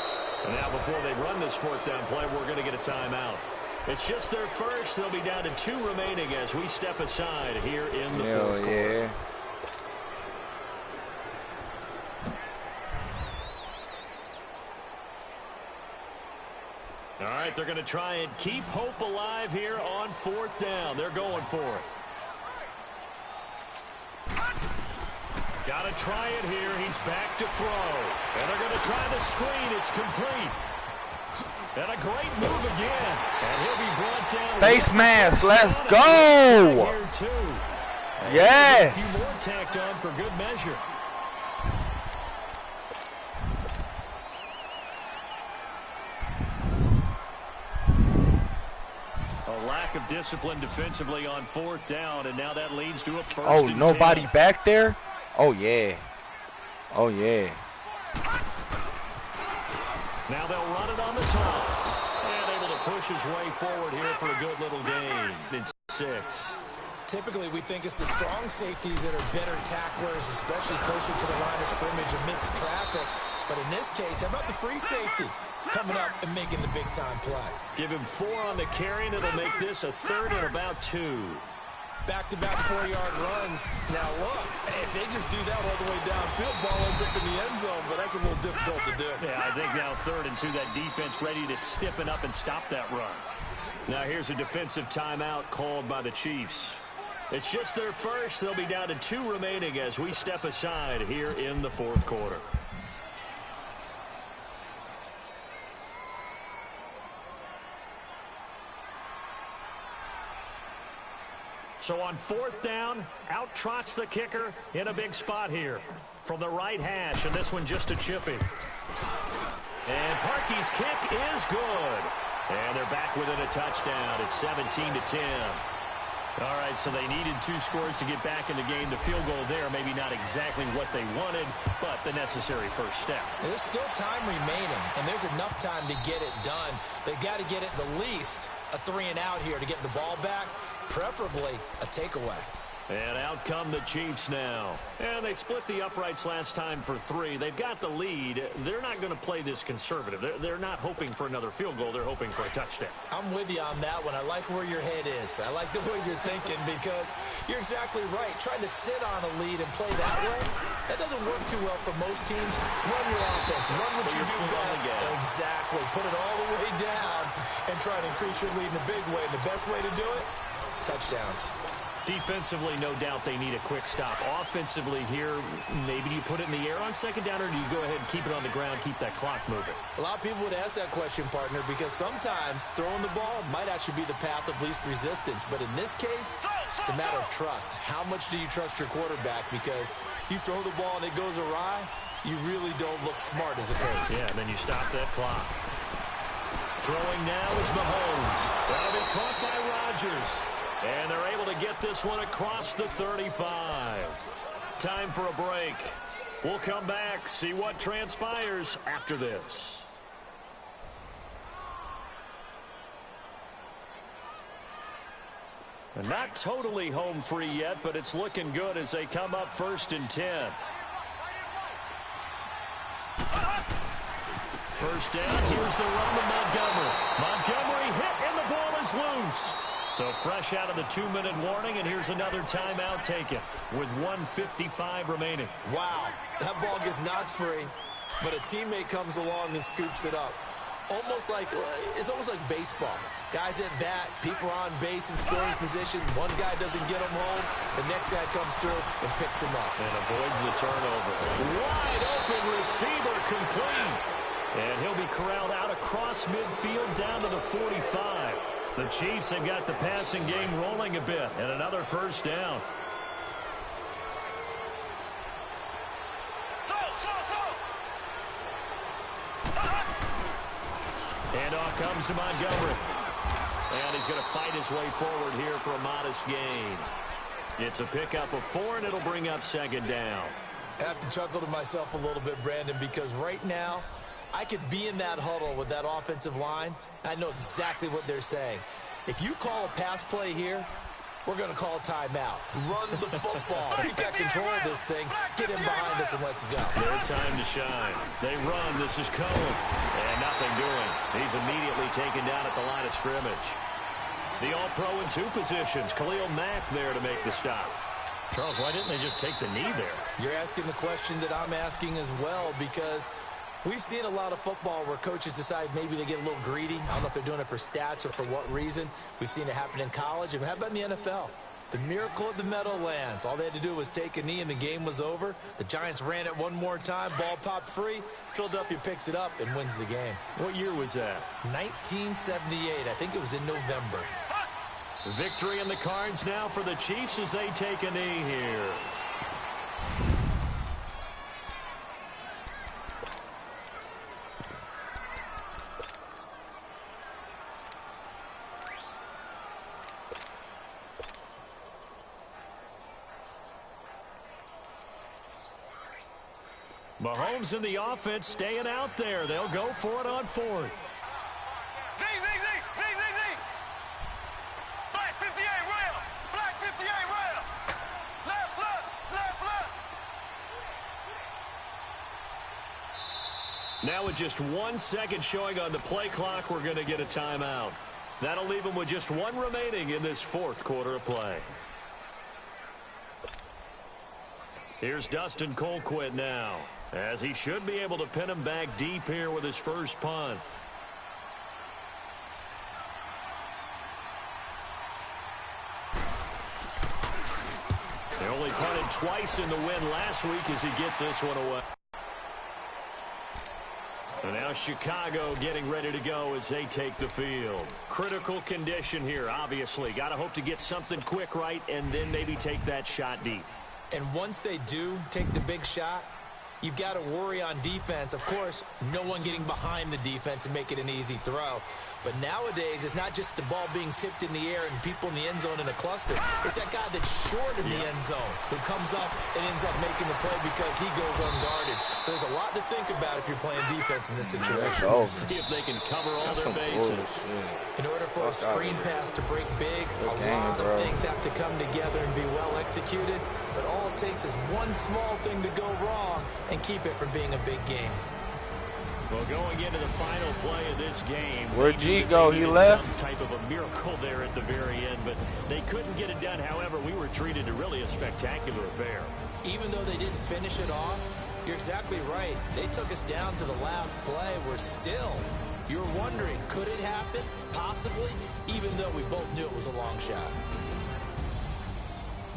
And now before they run this fourth down play, we're going to get a timeout. It's just their first. They'll be down to 2 remaining as we step aside here in the fourth quarter. All right, they're going to try and keep hope alive here on fourth down. They're going for it. Got to try it here. He's back to throw. And they're going to try the screen. It's complete. And a great move again. And he'll be brought down. Face mask. Let's go. Yeah. A few more tacked on for good measure. A lack of discipline defensively on fourth down, and now that leads to a first and 10. Nobody back there? Oh, yeah. Oh, yeah. Now they'll run it on the toss. And able to push his way forward here for a good little gain. It's 6. Typically, we think it's the strong safeties that are better tacklers, especially closer to the line of scrimmage amidst traffic. But in this case, how about the free safety coming up and making the big-time play? Give him 4 on the carry, and it'll make this a third and about 2. Back-to-back 4-yard runs. Now, look, if they just do that all the way downfield, ball ends up in the end zone, but that's a little difficult to do. Yeah, I think now 3rd and 2, that defense ready to stiffen up and stop that run. Now here's a defensive timeout called by the Chiefs. It's just their first. They'll be down to 2 remaining as we step aside here in the fourth quarter. So on fourth down, out trots the kicker in a big spot here from the right hash, and this one just a chippy. And Parkey's kick is good. And they're back within a touchdown. It's 17-10. All right, so they needed 2 scores to get back in the game. The field goal there, maybe not exactly what they wanted, but the necessary first step. There's still time remaining, and there's enough time to get it done. They've got to get it the least a 3-and-out here to get the ball back, preferably a takeaway. And out come the Chiefs now. And they split the uprights last time for 3. They've got the lead. They're not going to play this conservative. They're not hoping for another field goal. They're hoping for a touchdown. I'm with you on that one. I like where your head is. I like the way you're thinking because you're exactly right. Trying to sit on a lead and play that way, that doesn't work too well for most teams. Run your offense. Run what you do best. Exactly. Put it all the way down and try to increase your lead in a big way. And the best way to do it, touchdowns. Defensively, no doubt they need a quick stop. Offensively here, maybe you put it in the air on second down, or do you go ahead and keep it on the ground, keep that clock moving? A lot of people would ask that question, partner, because sometimes throwing the ball might actually be the path of least resistance. But in this case, it's a matter of trust. How much do you trust your quarterback? Because you throw the ball and it goes awry, you really don't look smart as a coach. Yeah, and then you stop that clock. Throwing now is Mahomes. That'll be caught by Rodgers. And they're able to get this one across the 35. Time for a break. We'll come back, see what transpires after this. Not totally home free yet, but it's looking good as they come up 1st and 10. First down, here's the run to Montgomery. Montgomery hit in the ball is loose. So fresh out of the 2-minute warning, and here's another timeout taken with 1:55 remaining. Wow, that ball gets knocked free, but a teammate comes along and scoops it up. It's almost like baseball. Guys at bat, people are on base in scoring position. One guy doesn't get him home. The next guy comes through and picks him up. And avoids the turnover. Wide open receiver complete. And he'll be corralled out across midfield down to the 45. The Chiefs have got the passing game rolling a bit. And another first down. And off comes to Montgomery. And he's going to fight his way forward here for a modest gain. It's a pickup of 4, and it'll bring up second down. I have to chuckle to myself a little bit, Brandon, because right now I could be in that huddle with that offensive line. I know exactly what they're saying. If you call a pass play here, we're going to call a timeout. Run the football. We've got control of this thing. Get him behind us and let's go. Their time to shine. They run. This is Cohen. And nothing doing. He's immediately taken down at the line of scrimmage. The all-pro in 2 positions. Khalil Mack there to make the stop. Charles, why didn't they just take the knee there? You're asking the question that I'm asking as well, because we've seen a lot of football where coaches decide maybe they get a little greedy. I don't know if they're doing it for stats or for what reason. We've seen it happen in college. And how about in the NFL? The miracle of the Meadowlands. All they had to do was take a knee and the game was over. The Giants ran it one more time. Ball popped free. Philadelphia picks it up and wins the game. What year was that? 1978. I think it was in November. Victory in the cards now for the Chiefs as they take a knee here. Mahomes in the offense staying out there. They'll go for it on 4th. Black 58 rail. Black 58 rail. Left. Now with just 1 second showing on the play clock, we're going to get a timeout. That'll leave them with just 1 remaining in this 4th quarter of play. Here's Dustin Colquitt now, as he should be able to pin him back deep here with his first punt. They only punted twice in the win last week as he gets this one away. And now Chicago getting ready to go as they take the field. Critical condition here, obviously. Got to hope to get something quick right and then maybe take that shot deep. And once they do take the big shot, you've got to worry on defense. Of course, no one getting behind the defense and make it an easy throw. But nowadays, it's not just the ball being tipped in the air and people in the end zone in a cluster. It's that guy that's short in the end zone who comes up and ends up making the play because he goes unguarded. So there's a lot to think about if you're playing defense in this situation. See if they can cover all their bases. In order for a screen pass to break big, a lot of things have to come together and be well executed. But all it takes is one small thing to go wrong and keep it from being a big game. Well, going into the final play of this game, where'd G go? He left. Some type of a miracle there at the very end, but they couldn't get it done. However, we were treated to really a spectacular affair. Even though they didn't finish it off, you're exactly right. They took us down to the last play. We're still, you're wondering, could it happen? Possibly, even though we both knew it was a long shot.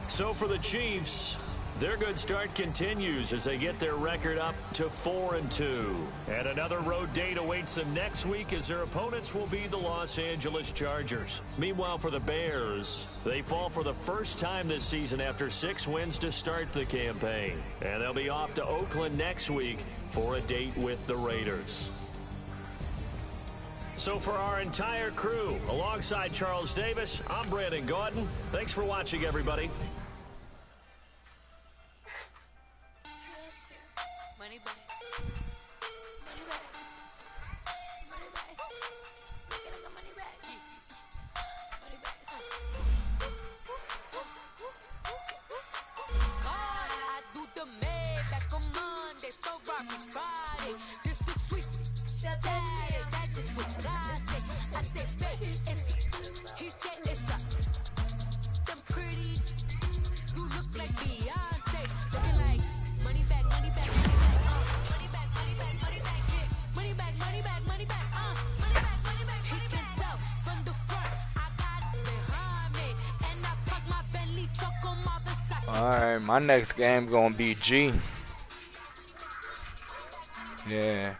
So for the Chiefs, their good start continues as they get their record up to 4-2. And another road date awaits them next week as their opponents will be the Los Angeles Chargers. Meanwhile, for the Bears, they fall for the first time this season after 6 wins to start the campaign. And they'll be off to Oakland next week for a date with the Raiders. So for our entire crew, alongside Charles Davis, I'm Brandon Gaudin. Thanks for watching, everybody. This is sweet. I said, that's just what I say. I said, baby, it's like Beyonce. Looking like money back, money back, money back, money back, money back, money back, money back, money back, money back, money back, money back. He can tell from the front, I got it behind me, and I park my Bentley truck on my Versace. Alright, my next game gonna be G. Yeah.